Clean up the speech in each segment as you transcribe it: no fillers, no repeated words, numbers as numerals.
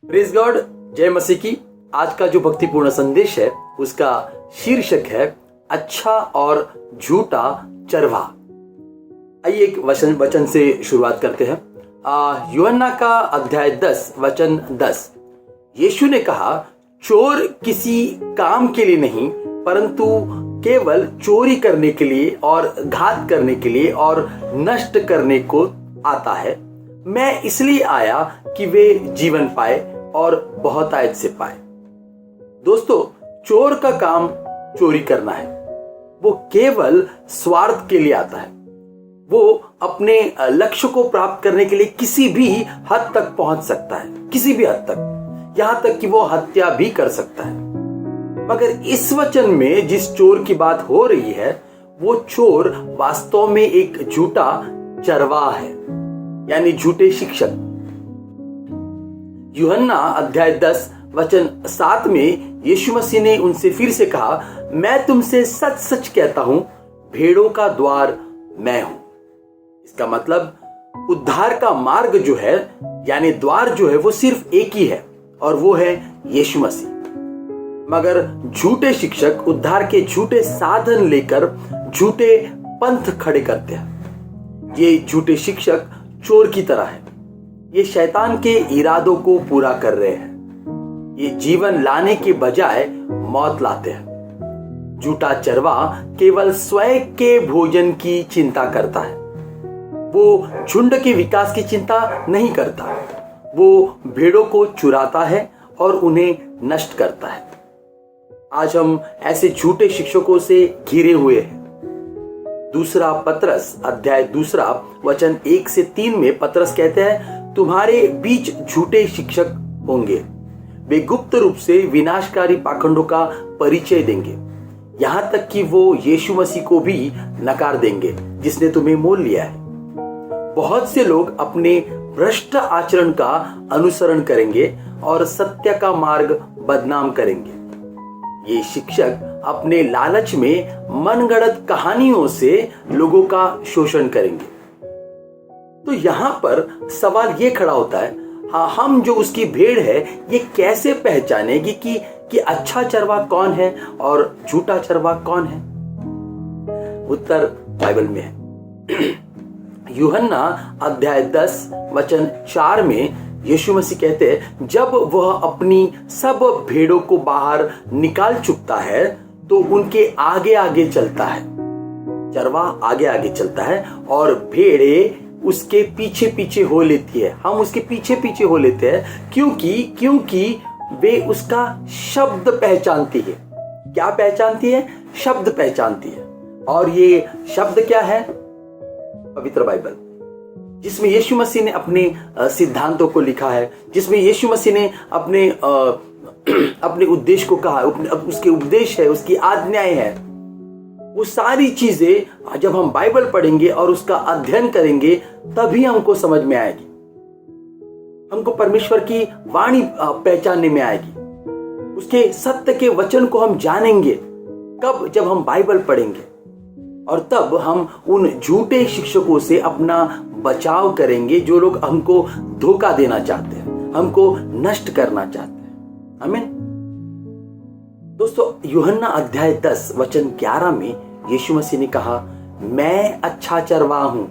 Praise God, जय मसीह की। आज का जो भक्तिपूर्ण संदेश है उसका शीर्षक है अच्छा और झूठा चरवाहा। आइए एक वचन से शुरुआत करते हैं। यूहन्ना का अध्याय 10 वचन 10। यीशु ने कहा, चोर किसी काम के लिए नहीं परंतु केवल चोरी करने के लिए और घात करने के लिए और नष्ट करने को आता है। मैं इसलिए आया कि वे जीवन पाए और बहुतायत से पाए। दोस्तों, चोर का काम चोरी करना है। वो केवल स्वार्थ के लिए आता है। वो अपने लक्ष्य को प्राप्त करने के लिए किसी भी हद तक पहुंच सकता है, किसी भी हद तक, यहां तक कि वो हत्या भी कर सकता है। मगर इस वचन में जिस चोर की बात हो रही है वो चोर वास्तव में एक झूठा चरवाहा है, यानी झूठे शिक्षक। यूहन्ना अध्याय 10 वचन 7 में यीशु मसीह ने उनसे फिर से कहा, मैं तुमसे सच सच कहता हूं, भेड़ों का द्वार मैं हूं। इसका मतलब उद्धार का मार्ग जो है, यानी द्वार जो है, वो सिर्फ एक ही है और वो है यीशु मसीह। मगर झूठे शिक्षक उद्धार के झूठे साधन लेकर झूठे पंथ खड़े करते हैं। ये झूठे शिक्षक चोर की तरह है। ये शैतान के इरादों को पूरा कर रहे हैं। ये जीवन लाने के बजाय मौत लाते हैं। झूठा चरवाहा केवल स्वयं के भोजन की चिंता करता है। वो झुंड के विकास की चिंता नहीं करता। वो भेड़ों को चुराता है और उन्हें नष्ट करता है। आज हम ऐसे झूठे शिक्षकों से घिरे हुए हैं। दूसरा पतरस अध्याय 2 वचन 1 से 3 में पतरस कहते हैं, तुम्हारे बीच झूठे शिक्षक होंगे। वे गुप्त रूप से विनाशकारी पाखंडों का परिचय देंगे, यहां तक कि वो यीशु मसीह को भी नकार देंगे जिसने तुम्हें मोल लिया है। बहुत से लोग अपने भ्रष्ट आचरण का अनुसरण करेंगे और सत्य का मार्ग बदनाम करेंगे। ये शिक्षक अपने लालच में मनगढ़ंत कहानियों से लोगों का शोषण करेंगे। तो यहां पर सवाल ये खड़ा होता है, हम जो उसकी भेड़ है ये कैसे पहचानेगी कि अच्छा चरवाहा कौन है और झूठा चरवाहा कौन है? उत्तर बाइबल में है। यूहन्ना अध्याय 10 वचन 4 में यीशु मसीह कहते हैं, जब वह अपनी सब भेड़ों को बाहर निकाल चुकता है तो उनके आगे आगे चलता है। चरवाहा आगे आगे चलता है और भेड़े उसके पीछे पीछे हो लेती है। हम उसके पीछे पीछे हो लेते हैं क्योंकि वे उसका शब्द पहचानती है। क्या पहचानती है? शब्द पहचानती है। और ये शब्द क्या है? पवित्र बाइबल, जिसमें यीशु मसीह ने अपने सिद्धांतों को लिखा है, जिसमें यीशु मसीह ने अपने उद्देश्य को कहा, उसके उपदेश है, उसकी आज्ञाएं है। वो सारी चीजें जब हम बाइबल पढ़ेंगे और उसका अध्ययन करेंगे तभी हमको समझ में आएगी। हमको परमेश्वर की वाणी पहचानने में आएगी। उसके सत्य के वचन को हम जानेंगे। कब? जब हम बाइबल पढ़ेंगे। और तब हम उन झूठे शिक्षकों से अपना बचाव करेंगे जो लोग हमको धोखा देना चाहते हैं, हमको नष्ट करना चाहते हैं। आमीन। दोस्तों, यूहन्ना अध्याय 10 वचन 11 में यीशु मसीह ने कहा, मैं अच्छा चरवाहा हूं।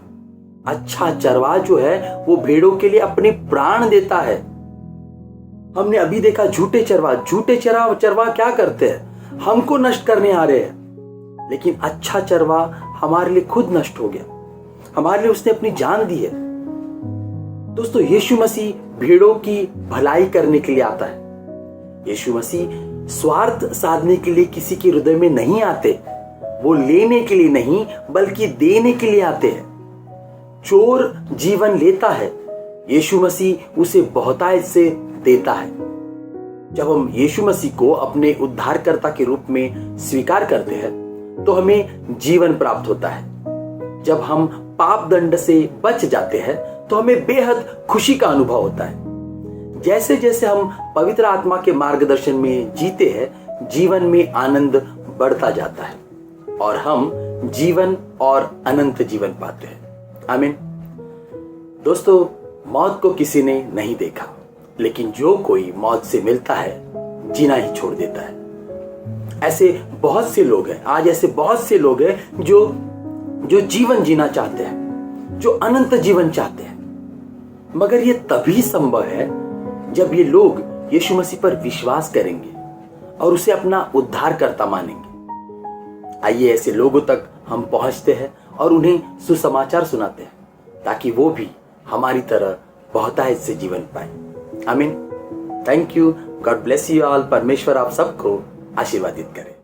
अच्छा चरवाहा जो है वो भेड़ों के लिए अपने प्राण देता है। हमने अभी देखा झूठे चरवाहा क्या करते हैं? हमको नष्ट करने आ रहे हैं। लेकिन अच्छा चरवाहा हमारे लिए खुद नष्ट हो गया। हमारे लिए उसने अपनी जान दी है। दोस्तों, यीशु मसीह भेड़ों की भलाई करने के लिए आता है। यीशु मसीह स्वार्थ साधने के लिए किसी के हृदय में नहीं आते। वो लेने के लिए नहीं बल्कि देने के लिए आते हैं। चोर जीवन लेता है, यीशु मसीह उसे बहुतायत से देता है। जब हम यीशु मसीह को अपने उद्धारकर्ता के रूप में स्वीकार करते हैं तो हमें जीवन प्राप्त होता है। जब हम पाप दंड से बच जाते हैं तो हमें बेहद खुशी का अनुभव होता है। जैसे जैसे हम पवित्र आत्मा के मार्गदर्शन में जीते हैं, जीवन में आनंद बढ़ता जाता है और हम जीवन और अनंत जीवन पाते हैं। आमीन। दोस्तों, मौत को किसी ने नहीं देखा लेकिन जो कोई मौत से मिलता है जीना ही छोड़ देता है। ऐसे बहुत से लोग हैं, आज ऐसे बहुत से लोग हैं जो जीवन जीना चाहते हैं, जो अनंत जीवन चाहते हैं, मगर ये तभी संभव है जब ये लोग यीशु मसीह पर विश्वास करेंगे और उसे अपना उद्धारकर्ता मानेंगे। आइए ऐसे लोगों तक हम पहुंचते हैं और उन्हें सुसमाचार सुनाते हैं ताकि वो भी हमारी तरह बहुतायत से जीवन पाए। आमीन। Thank you. God bless you all. परमेश्वर आप सबको आशीर्वादित करे।